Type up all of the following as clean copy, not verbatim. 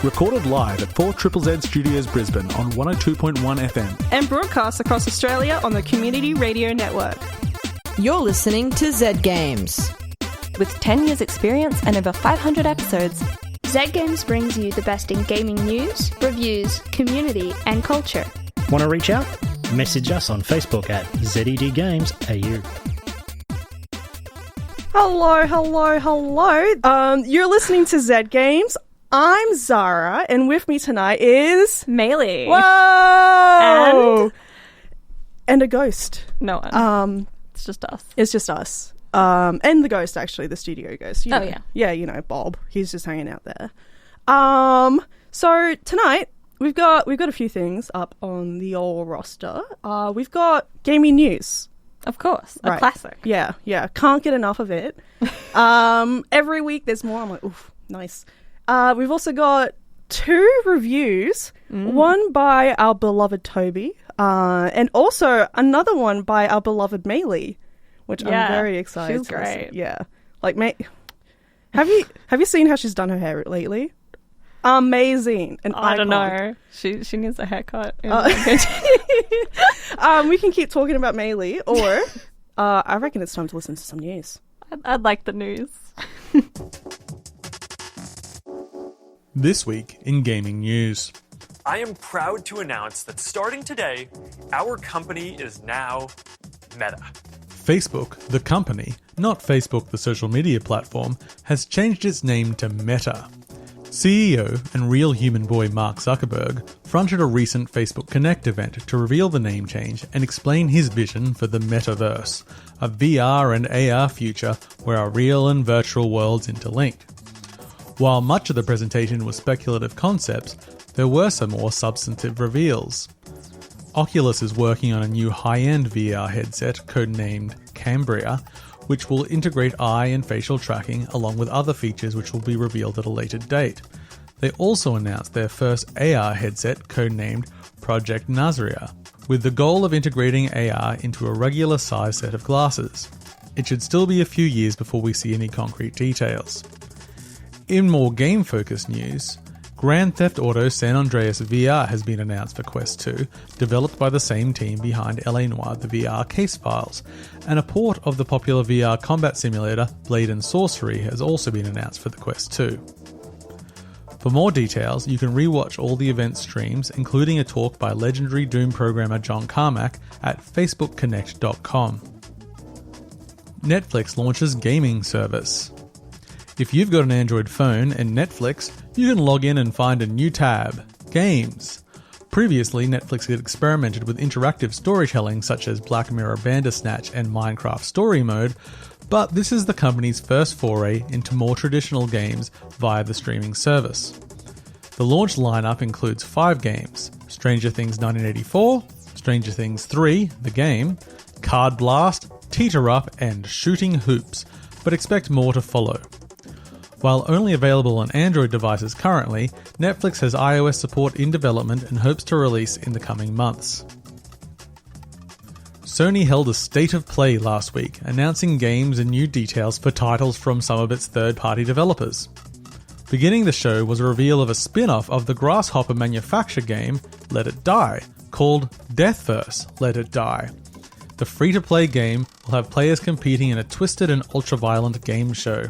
Recorded live at 4ZZZ Studios Brisbane on 102.1 FM. And broadcast across Australia on the Community Radio Network. You're listening to Z Games. With 10 years experience and over 500 episodes, Z Games brings you the best in gaming news, reviews, community and culture. Want to reach out? Message us on Facebook at ZEDGamesAU. Hello. You're listening to Z Games. I'm Zahra, and with me tonight is Maylee. Whoa! And a ghost. No one. It's just us. It's just us. And the ghost, actually, the studio ghost. You know. Yeah. Yeah, you know, Bob. He's just hanging out there. So tonight we've got a few things up on the old roster. We've got gaming news. Of course. A classic. Yeah. Can't get enough of it. Every week there's more. I'm like, oof, nice. We've also got 2 reviews. One by our beloved Tobi, and also another one by our beloved Maylee, which I'm very excited. She's great. Yeah. Like, have you seen how she's done her hair lately? Amazing. I don't know. She needs a haircut. We can keep talking about Maylee, or I reckon it's time to listen to some news. I'd like the news. This week in gaming news. I am proud to announce that starting today, our company is now Meta. Facebook, the company, not Facebook the social media platform, has changed its name to Meta. CEO and real human boy Mark Zuckerberg fronted a recent Facebook Connect event to reveal the name change and explain his vision for the metaverse, a VR and AR future where our real and virtual worlds interlink. While much of the presentation was speculative concepts, there were some more substantive reveals. Oculus is working on a new high-end VR headset codenamed Cambria, which will integrate eye and facial tracking along with other features which will be revealed at a later date. They also announced their first AR headset codenamed Project Nazria, with the goal of integrating AR into a regular size set of glasses. It should still be a few years before we see any concrete details. In more game-focused news, Grand Theft Auto San Andreas VR has been announced for Quest 2, developed by the same team behind LA Noire the VR case files, and a port of the popular VR combat simulator Blade and Sorcery has also been announced for the Quest 2. For more details, you can rewatch all the event streams, including a talk by legendary Doom programmer John Carmack at facebookconnect.com. Netflix launches gaming service. If you've got an Android phone and Netflix, you can log in and find a new tab, Games. Previously, Netflix had experimented with interactive storytelling such as Black Mirror Bandersnatch and Minecraft Story Mode, but this is the company's first foray into more traditional games via the streaming service. The launch lineup includes 5 games: Stranger Things 1984, Stranger Things 3, the game, Card Blast, Teeter Up, and Shooting Hoops, but expect more to follow. While only available on Android devices currently, Netflix has iOS support in development and hopes to release in the coming months. Sony held a State of Play last week, announcing games and new details for titles from some of its third-party developers. Beginning the show was a reveal of a spin-off of the Grasshopper manufacture game, Let It Die, called Deathverse Let It Die. The free-to-play game will have players competing in a twisted and ultra-violent game show.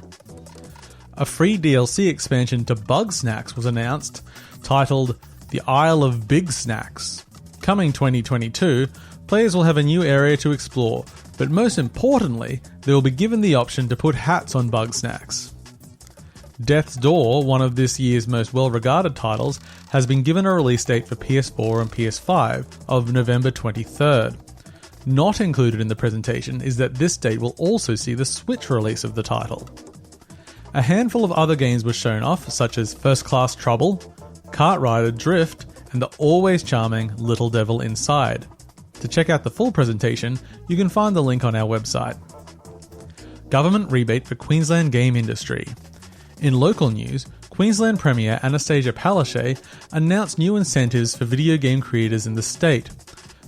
A free DLC expansion to Bug Snacks was announced, titled The Isle of Big Snacks. Coming 2022, players will have a new area to explore, but most importantly, they will be given the option to put hats on Bug Snacks. Death's Door, one of this year's most well-regarded titles, has been given a release date for PS4 and PS5 of November 23rd. Not included in the presentation is that this date will also see the Switch release of the title. A handful of other games were shown off, such as First Class Trouble, Kart Rider Drift, and the always charming Little Devil Inside. To check out the full presentation, you can find the link on our website. Government rebate for Queensland game industry. In local news, Queensland Premier Anastasia Palaszczuk announced new incentives for video game creators in the state.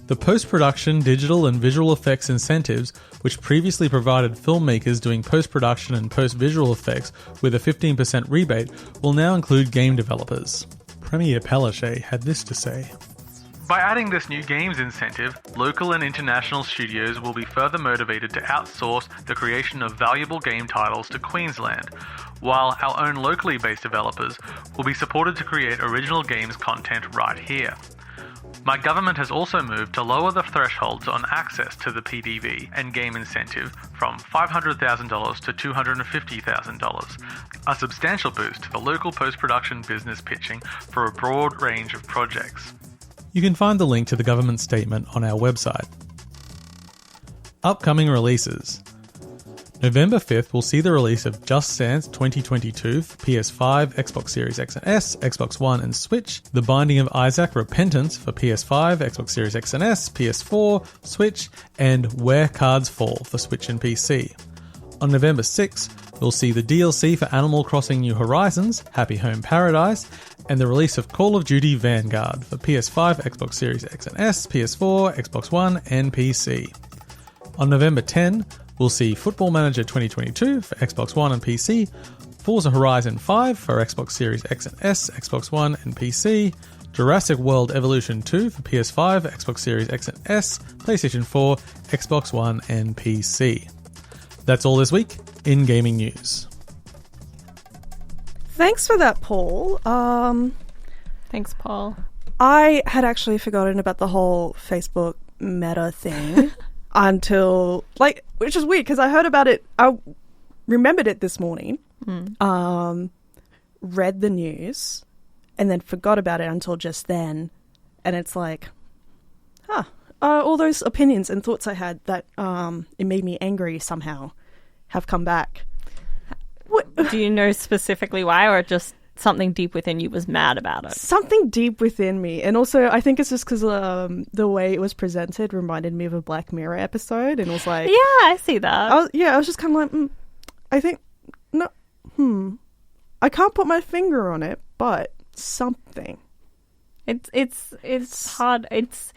The post-production digital and visual effects incentives, which previously provided filmmakers doing post-production and post-visual effects with a 15% rebate, will now include game developers. Premier Palaszczuk had this to say. By adding this new games incentive, local and international studios will be further motivated to outsource the creation of valuable game titles to Queensland, while our own locally based developers will be supported to create original games content right here. My government has also moved to lower the thresholds on access to the PDV and game incentive from $500,000 to $250,000, a substantial boost to the local post-production business pitching for a broad range of projects. You can find the link to the government statement on our website. Upcoming releases. November 5th will see the release of Just Dance 2022 for PS5, Xbox Series X and S, Xbox One and Switch, The Binding of Isaac Repentance for PS5, Xbox Series X and S, PS4, Switch, and Where Cards Fall for Switch and PC. On November 6th, we'll see the DLC for Animal Crossing New Horizons, Happy Home Paradise, and the release of Call of Duty Vanguard for PS5, Xbox Series X and S, PS4, Xbox One, and PC. On November 10, we'll see Football Manager 2022 for Xbox One and PC, Forza Horizon 5 for Xbox Series X and S, Xbox One, and PC, Jurassic World Evolution 2 for PS5, Xbox Series X and S, PlayStation 4, Xbox One, and PC. That's all this week in gaming news. Thanks for that, Paul. Thanks, Paul. I had actually forgotten about the whole Facebook Meta thing until, which is weird because I heard about it. I remembered it this morning, read the news, and then forgot about it until just then. And it's like, all those opinions and thoughts I had that it made me angry somehow have come back. What? Do you know specifically why, or just something deep within you was mad about it? Something deep within me. And also, I think it's just because the way it was presented reminded me of a Black Mirror episode. And it was like... Yeah, I see that. I was just kind of like, I think... No, I can't put my finger on it, but something. It's hard. It's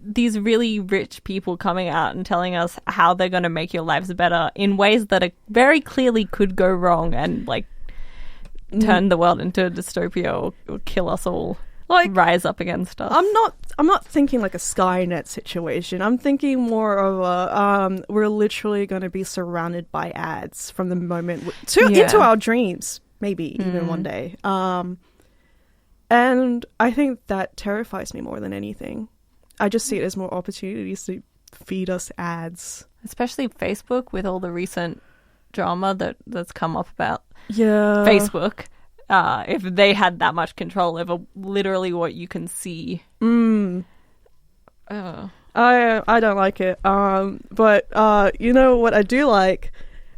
these really rich people coming out and telling us how they're going to make your lives better in ways that are very clearly could go wrong and turn the world into a dystopia or kill us all. Rise up against us. I'm not thinking like a Skynet situation. I'm thinking more of a we're literally going to be surrounded by ads from the moment into our dreams, maybe even one day. And I think that terrifies me more than anything. I just see it as more opportunities to feed us ads. Especially Facebook with all the recent drama that's come up about Facebook. If they had that much control over literally what you can see. I don't like it. But you know what I do like?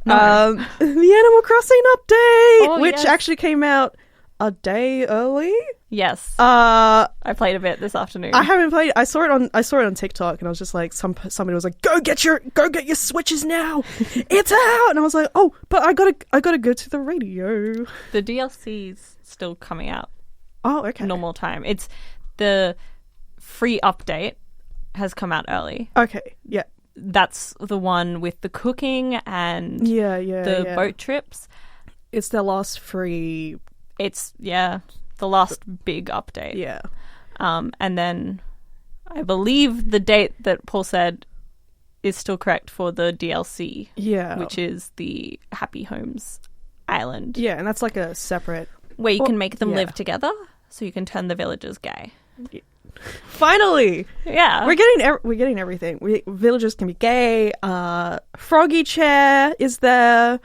No. The Animal Crossing update, which actually came out a day early. Yes. I played a bit this afternoon. I haven't played. I saw it on TikTok, and I was just like, somebody was like, go get your Switches now. It's out. And I was like, oh, but I gotta go to the radio. The DLC's still coming out. Oh, okay. Normal time. It's the free update has come out early. Okay. Yeah. That's the one with the cooking and the boat trips. It's their last free. It's the last big update. Yeah. And then I believe the date that Paul said is still correct for the DLC. Yeah. Which is the Happy Homes Island. Yeah, and that's like a separate... Where you can make them live together, so you can turn the villagers gay. Yeah. Finally! Yeah. We're getting everything. Villagers can be gay. Froggy Chair is there.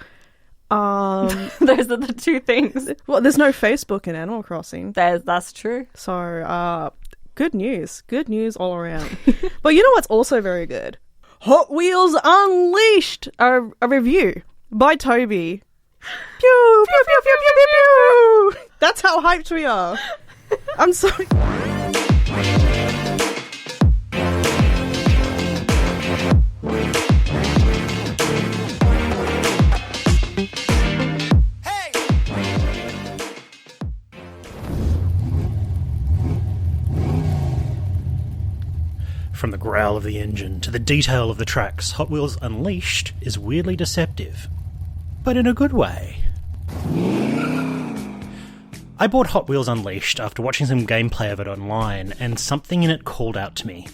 Those are the two things. Well, there's no Facebook in Animal Crossing. That's true. So, good news. Good news all around. But you know what's also very good? Hot Wheels Unleashed, a review by Tobi. Pew, pew, pew, pew, pew, pew, pew. That's how hyped we are. I'm sorry. of the engine to the detail of the tracks, Hot Wheels Unleashed is weirdly deceptive. But in a good way. I bought Hot Wheels Unleashed after watching some gameplay of it online, and something in it called out to me.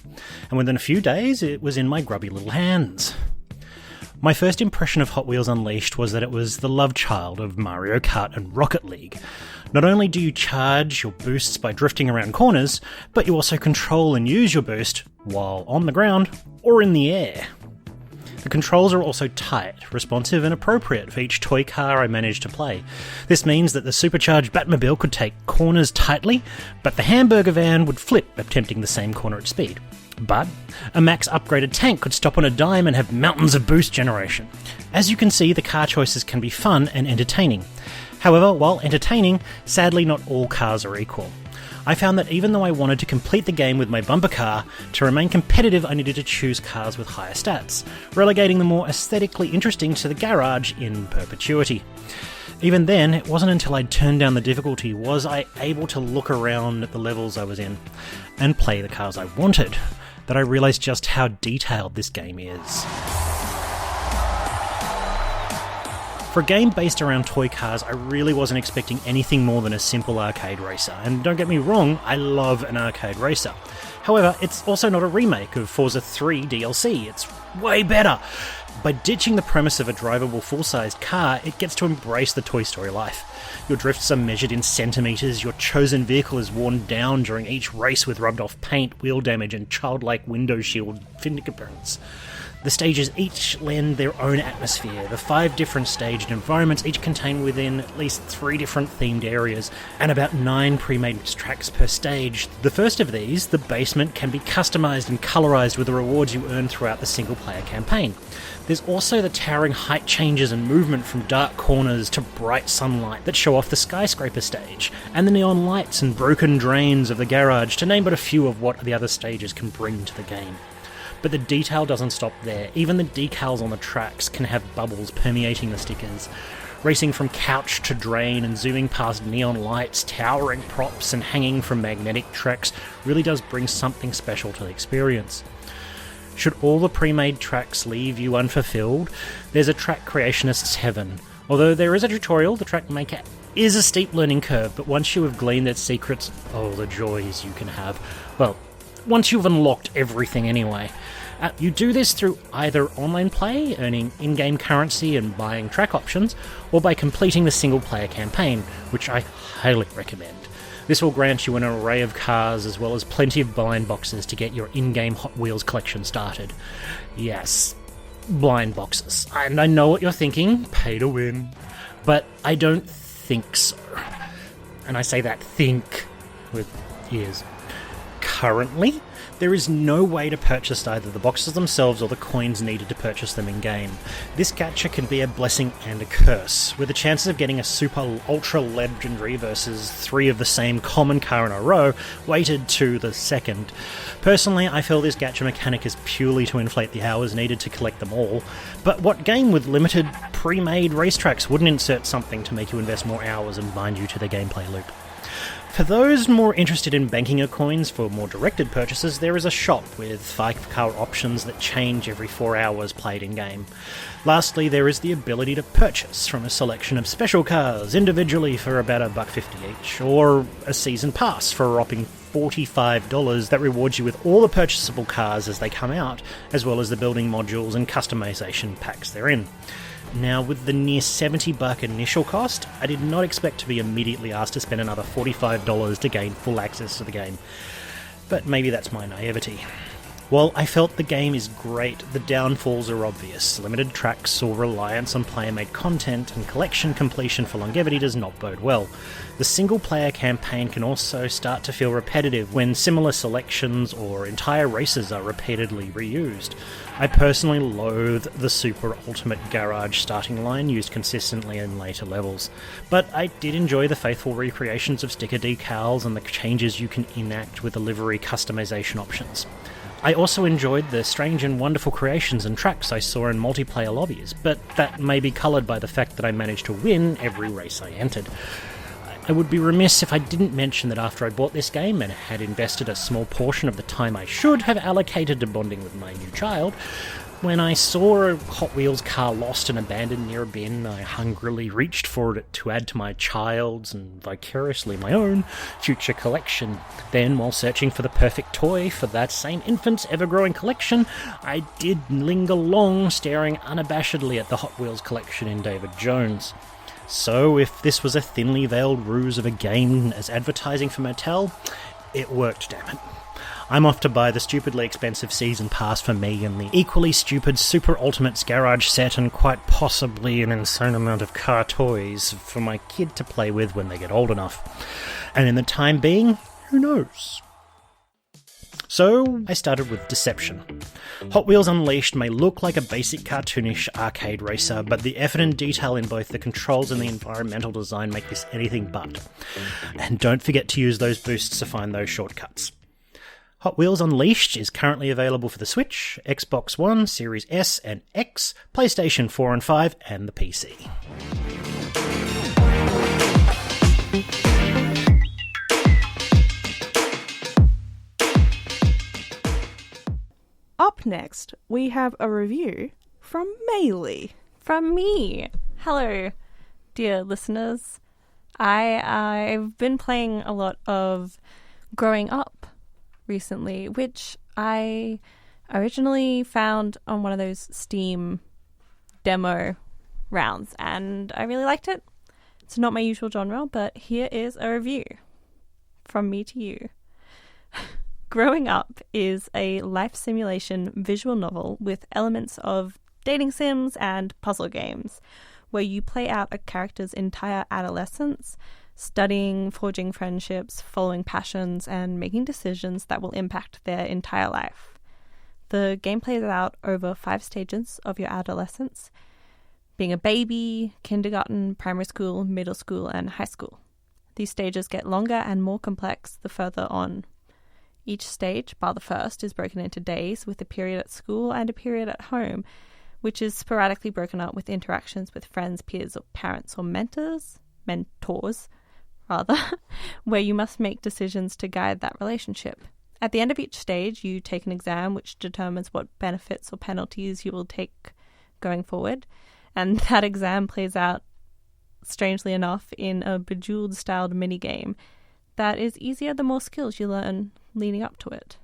And within a few days, it was in my grubby little hands. My first impression of Hot Wheels Unleashed was that it was the love child of Mario Kart and Rocket League. Not only do you charge your boosts by drifting around corners, but you also control and use your boost while on the ground or in the air. The controls are also tight, responsive and appropriate for each toy car I managed to play. This means that the supercharged Batmobile could take corners tightly, but the hamburger van would flip attempting the same corner at speed. But a max upgraded tank could stop on a dime and have mountains of boost generation. As you can see, the car choices can be fun and entertaining. However, while entertaining, sadly not all cars are equal. I found that even though I wanted to complete the game with my bumper car, to remain competitive I needed to choose cars with higher stats, relegating the more aesthetically interesting to the garage in perpetuity. Even then, it wasn't until I'd turned down the difficulty was I able to look around at the levels I was in, and play the cars I wanted, that I realised just how detailed this game is. For a game based around toy cars, I really wasn't expecting anything more than a simple arcade racer, and don't get me wrong, I love an arcade racer. However, it's also not a remake of Forza 3 DLC, it's way better. By ditching the premise of a drivable full-sized car, it gets to embrace the Toy Story life. Your drifts are measured in centimetres, your chosen vehicle is worn down during each race with rubbed-off paint, wheel damage and childlike window shield fingerprints. The stages each lend their own atmosphere. The 5 different staged environments each contain within at least 3 different themed areas, and about 9 pre-made tracks per stage. The first of these, the basement, can be customised and colorised with the rewards you earn throughout the single-player campaign. There's also the towering height changes and movement from dark corners to bright sunlight that show off the skyscraper stage, and the neon lights and broken drains of the garage, to name but a few of what the other stages can bring to the game. But the detail doesn't stop there. Even the decals on the tracks can have bubbles permeating the stickers. Racing from couch to drain and zooming past neon lights, towering props and hanging from magnetic tracks really does bring something special to the experience. Should all the pre-made tracks leave you unfulfilled, there's a track creationist's heaven. Although there is a tutorial, the track maker is a steep learning curve, but once you have gleaned its secrets, oh, the joys you can have. Well, once you've unlocked everything anyway. You do this through either online play, earning in-game currency and buying track options, or by completing the single-player campaign, which I highly recommend. This will grant you an array of cars as well as plenty of blind boxes to get your in-game Hot Wheels collection started. Yes, blind boxes. And I know what you're thinking, pay to win. But I don't think so. And I say that think with ears. Currently, there is no way to purchase either the boxes themselves or the coins needed to purchase them in-game. This gacha can be a blessing and a curse, with the chances of getting a super ultra legendary versus 3 of the same common car in a row weighted to the second. Personally, I feel this gacha mechanic is purely to inflate the hours needed to collect them all, but what game with limited pre-made racetracks wouldn't insert something to make you invest more hours and bind you to the gameplay loop? For those more interested in banking your coins for more directed purchases, there is a shop with 5-car options that change every 4 hours played in-game. Lastly, there is the ability to purchase from a selection of special cars individually for about $1.50 each, or a season pass for a whopping $45 that rewards you with all the purchasable cars as they come out, as well as the building modules and customization packs therein. Now, with the near $70 initial cost, I did not expect to be immediately asked to spend another $45 to gain full access to the game. But maybe that's my naivety. While I felt the game is great, the downfalls are obvious. Limited tracks or reliance on player-made content and collection completion for longevity does not bode well. The single-player campaign can also start to feel repetitive when similar selections or entire races are repeatedly reused. I personally loathe the super ultimate garage starting line used consistently in later levels, but I did enjoy the faithful recreations of sticker decals and the changes you can enact with the livery customization options. I also enjoyed the strange and wonderful creations and tracks I saw in multiplayer lobbies, but that may be coloured by the fact that I managed to win every race I entered. I would be remiss if I didn't mention that after I bought this game and had invested a small portion of the time I should have allocated to bonding with my new child, when I saw a Hot Wheels car lost and abandoned near a bin, I hungrily reached for it to add to my child's and vicariously my own future collection. Then, while searching for the perfect toy for that same infant's ever-growing collection, I did linger long, staring unabashedly at the Hot Wheels collection in David Jones. So, if this was a thinly veiled ruse of a game as advertising for Mattel, it worked, damn it. I'm off to buy the stupidly expensive season pass for me and the equally stupid Super Ultimates garage set and quite possibly an insane amount of car toys for my kid to play with when they get old enough. And in the time being, who knows? So, I started with Deception. Hot Wheels Unleashed may look like a basic cartoonish arcade racer, but the effort and detail in both the controls and the environmental design make this anything but. And don't forget to use those boosts to find those shortcuts. Hot Wheels Unleashed is currently available for the Switch, Xbox One, Series S and X, PlayStation 4 and 5, and the PC. Up next, we have a review from Maylee. From me. Hello, dear listeners. I've been playing a lot of Growing Up recently, which I originally found on one of those Steam demo rounds, and I really liked it. It's not my usual genre, but here is a review from me to you. Growing Up is a life simulation visual novel with elements of dating sims and puzzle games, where you play out a character's entire adolescence, studying, forging friendships, following passions, and making decisions that will impact their entire life. The game plays out over 5 stages of your adolescence, being a baby, kindergarten, primary school, middle school, and high school. These stages get longer and more complex the further on. Each stage, bar the first, is broken into days with a period at school and a period at home, which is sporadically broken up with interactions with friends, peers, or parents, or mentors, where you must make decisions to guide that relationship. At the end of each stage, you take an exam which determines what benefits or penalties you will take going forward, and that exam plays out, strangely enough, in a Bejeweled-styled minigame that is easier the more skills you learn leading up to it.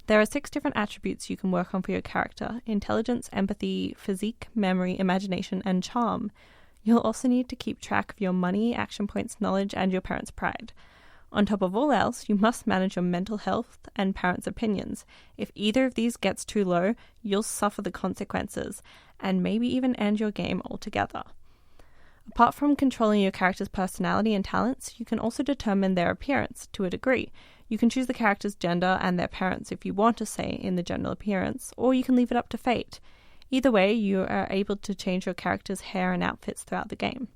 There are 6 different attributes you can work on for your character: intelligence, empathy, physique, memory, imagination, and charm. You'll also need to keep track of your money, action points, knowledge, and your parents' pride. On top of all else, you must manage your mental health and parents' opinions. If either of these gets too low, you'll suffer the consequences, and maybe even end your game altogether. Apart from controlling your character's personality and talents, you can also determine their appearance to a degree. You can choose the character's gender and their parents if you want to say in the general appearance, or you can leave it up to fate. Either way, you are able to change your character's hair and outfits throughout the game.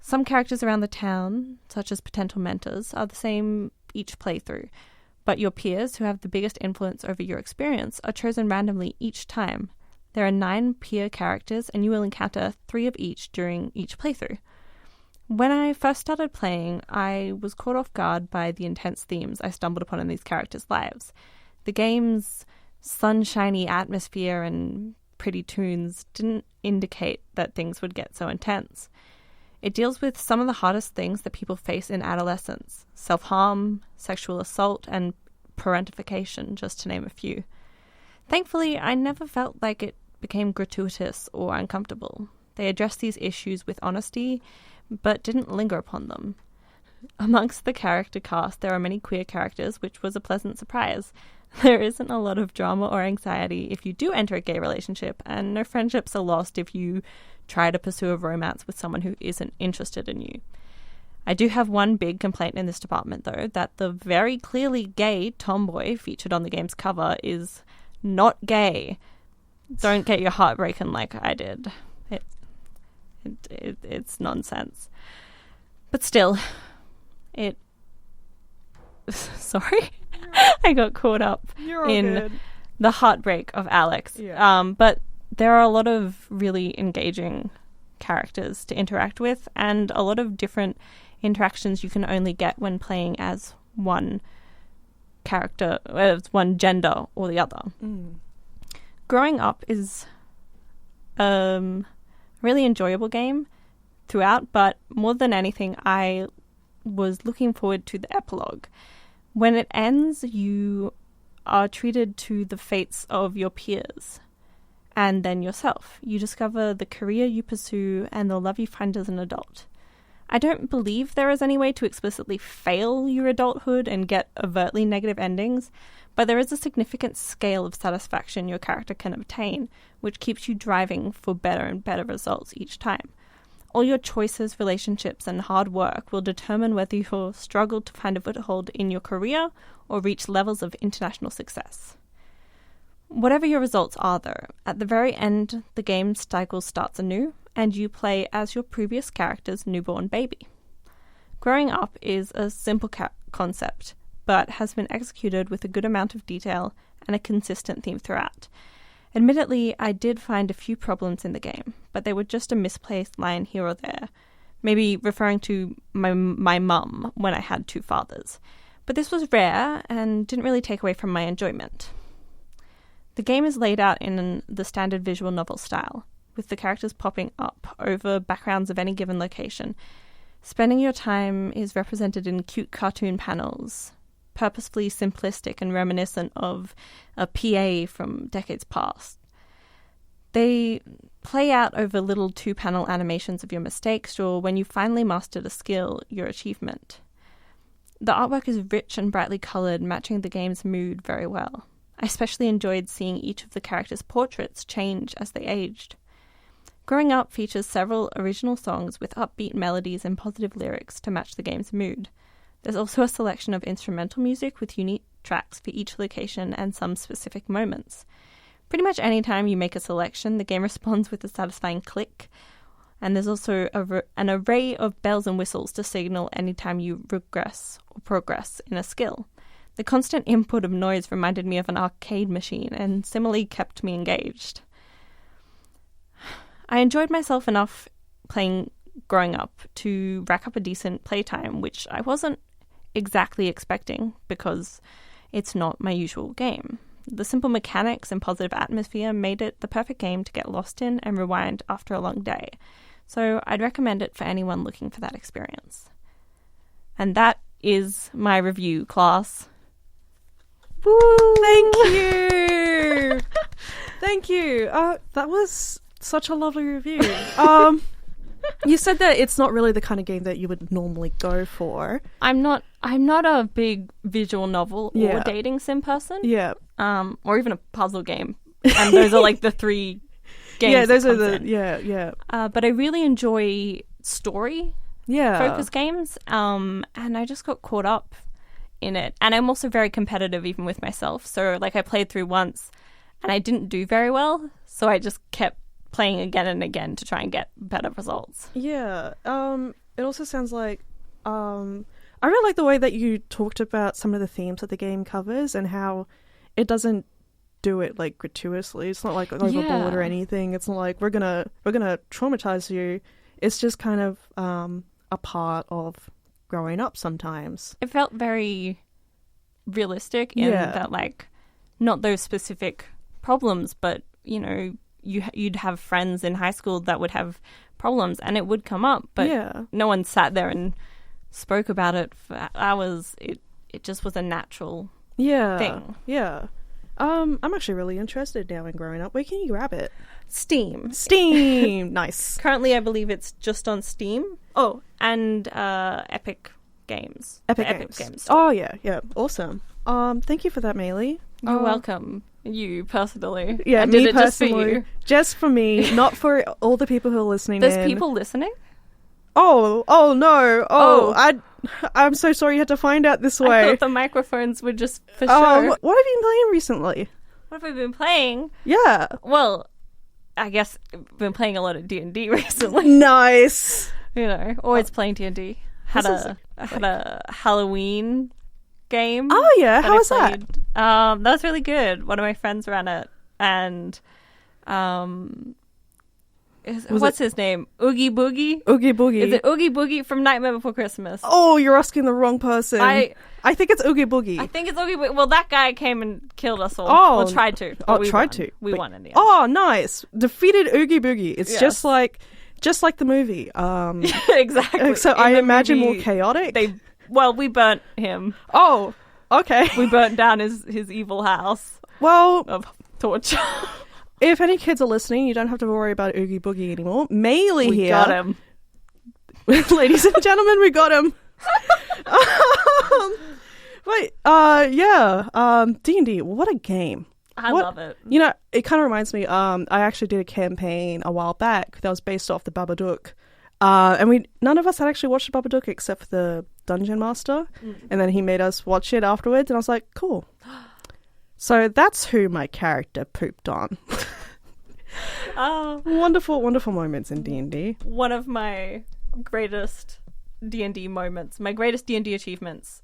Some characters around the town, such as potential mentors, are the same each playthrough, but your peers, who have the biggest influence over your experience, are chosen randomly each time. There are 9 peer characters, and you will encounter 3 of each during each playthrough. When I first started playing, I was caught off guard by the intense themes I stumbled upon in these characters' lives. The game's sunshiny atmosphere and pretty tunes didn't indicate that things would get so intense. It deals with some of the hardest things that people face in adolescence: self-harm, sexual assault, and parentification, just to name a few. Thankfully, I never felt like it became gratuitous or uncomfortable. They addressed these issues with honesty, but didn't linger upon them. Amongst the character cast, there are many queer characters, which was a pleasant surprise. There isn't a lot of drama or anxiety if you do enter a gay relationship, and no friendships are lost if you try to pursue a romance with someone who isn't interested in you. I do have one big complaint in this department, though, that the very clearly gay tomboy featured on the game's cover is not gay. Don't get your heart broken like I did. It's nonsense. But still, sorry, I got caught up in the heartbreak of Alex. Yeah. But there are a lot of really engaging characters to interact with, and a lot of different interactions you can only get when playing as one character, as one gender or the other. Growing Up is a really enjoyable game throughout, but more than anything, I was looking forward to the epilogue. When it ends, you are treated to the fates of your peers and then yourself. You discover the career you pursue and the love you find as an adult. I don't believe there is any way to explicitly fail your adulthood and get overtly negative endings, but there is a significant scale of satisfaction your character can obtain, which keeps you driving for better and better results each time. All your choices, relationships, and hard work will determine whether you'll struggle to find a foothold in your career or reach levels of international success. Whatever your results are, though, at the very end, the game cycle starts anew, and you play as your previous character's newborn baby. Growing Up is a simple concept, but has been executed with a good amount of detail and a consistent theme throughout. Admittedly, I did find a few problems in the game, but they were just a misplaced line here or there, maybe referring to my mum when I had two fathers. But this was rare and didn't really take away from my enjoyment. The game is laid out in the standard visual novel style, with the characters popping up over backgrounds of any given location. Spending your time is represented in cute cartoon panels, purposefully simplistic and reminiscent of a PA from decades past. They play out over little 2-panel animations of your mistakes or when you finally mastered a skill, your achievement. The artwork is rich and brightly coloured, matching the game's mood very well. I especially enjoyed seeing each of the characters' portraits change as they aged. Growing Up features several original songs with upbeat melodies and positive lyrics to match the game's mood. There's also a selection of instrumental music with unique tracks for each location and some specific moments. Pretty much any time you make a selection, the game responds with a satisfying click, and there's also an array of bells and whistles to signal anytime you regress or progress in a skill. The constant input of noise reminded me of an arcade machine and similarly kept me engaged. I enjoyed myself enough playing Growing Up to rack up a decent playtime, which I wasn't exactly expecting because it's not my usual game. The simple mechanics and positive atmosphere made it the perfect game to get lost in and rewind after a long day. So I'd recommend it for anyone looking for that experience. And that is my review, class. Woo! Thank you! Thank you. That was such a lovely review. You said that it's not really the kind of game that you would normally go for. I'm not a big visual novel or dating sim person. Yeah. Or even a puzzle game. And those are like the three games. Yeah, those are but I really enjoy story focused games. And I just got caught up in it. And I'm also very competitive even with myself. So like I played through once and I didn't do very well. So I just kept playing again and again to try and get better results. Yeah. It also sounds like I really like the way that you talked about some of the themes that the game covers and how it doesn't do it like gratuitously. It's not like overboard or anything. It's not like we're gonna traumatize you. It's just kind of a part of growing up sometimes. It felt very realistic in that, like, not those specific problems, but you know, you'd have friends in high school that would have problems and it would come up, but no one sat there and spoke about it for hours. It just was a natural thing. Yeah. I'm actually really interested now in Growing Up. Where can you grab it? Steam. Nice. Currently, I believe it's just on Steam. Oh, and Epic Games. Epic Games. Oh, yeah. Awesome. Thank you for that, Maylee. You're welcome. You personally. Yeah, I me did it personally. Just for me, not for all the people who are listening. There's people listening? Oh no. I'm so sorry you had to find out this way. I thought the microphones were just for show. What have you been playing recently? What have I been playing? Yeah. Well, I guess I've been playing a lot of D&D recently. Nice. You know, always playing D&D. Had a Halloween game. Oh yeah, how was that? That was really good. One of my friends ran it, and What's his name? Oogie Boogie? Oogie Boogie. Is it Oogie Boogie from Nightmare Before Christmas? Oh, you're asking the wrong person. I think it's Oogie Boogie. I think it's Oogie Boogie. Well, that guy came and killed us all. Oh. Or tried to. Oh, We tried won. to. We But- won in the end. Oh, nice. Defeated Oogie Boogie. It's Yes. just like the movie. Exactly. So In I the imagine movie, more chaotic. we burnt him. Oh, okay. We burnt down his evil house Well, of torture. if any kids are listening, you don't have to worry about Oogie Boogie anymore. Maylee We here. got him. Ladies and gentlemen, we got him. D&D, what a game. I love it. You know, it kind of reminds me, I actually did a campaign a while back that was based off the Babadook. And none of us had actually watched the Babadook except for the Dungeon Master. And then he made us watch it afterwards, and I was like, cool. So that's who my character pooped on. Oh, Wonderful, wonderful moments in D&D. one of my greatest D&D moments, my greatest D&D achievements,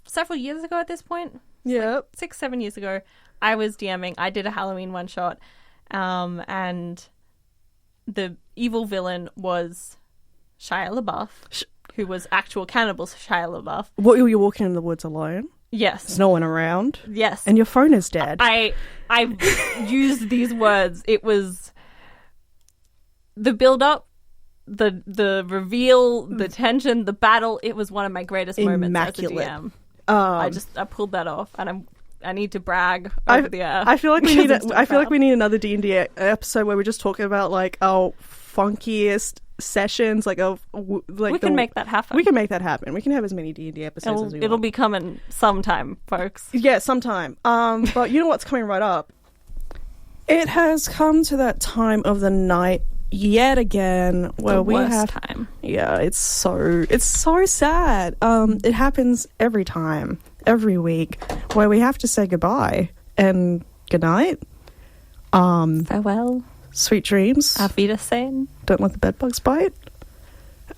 several years ago at this point. Yeah. 6-7 years ago, I was DMing. I did a Halloween one shot, and the evil villain was Shia LaBeouf, who was actual cannibal Shia LaBeouf. What, you're walking in the woods alone? Yes, There's no one around? yes. And your phone is dead? I used these words. It was the build up, the reveal, the tension, the battle. It was one of my greatest moments Immaculate. as a DM. I pulled that off, and I need to brag over the air. I feel like we because need. I'm still I feel like proud. we need another D&D episode where we're just talking about like our funkiest sessions. Like We can make that happen. We can make that happen. We can have as many D&D episodes as we It'll want. be coming sometime, folks. Yeah, sometime. But you know what's coming right up? It has come to that time of the night yet again where The we worst have time. Yeah, it's so sad. It happens every time, every week, where we have to say goodbye and good night. Farewell. Sweet dreams. Auf Wiedersehen. Don't let the bedbugs bite.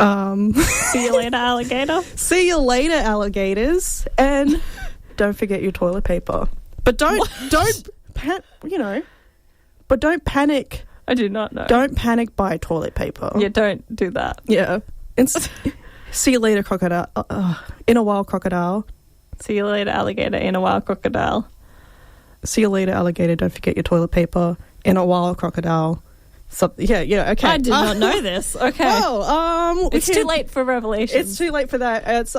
See you later, alligator. See you later, alligators, and don't forget your toilet paper. But don't panic. I do not know. Don't panic buy toilet paper. Yeah, don't do that. Yeah. See you later, crocodile. In a while, crocodile. See you later, alligator, in a wild crocodile. See you later, alligator. Don't forget your toilet paper. In a while, crocodile. Yeah, okay. I did not know this. Okay. Well, It's too late for revelations. It's too late for that. It's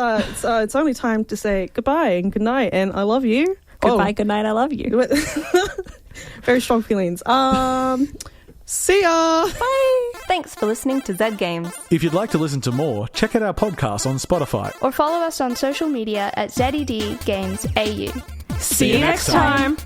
only time to say goodbye and good night, and I love you. Goodbye, good night, I love you. Very strong feelings. See ya. Bye. Thanks for listening to Zed Games. If you'd like to listen to more, check out our podcast on Spotify. Or follow us on social media at ZED Games AU. See you next time.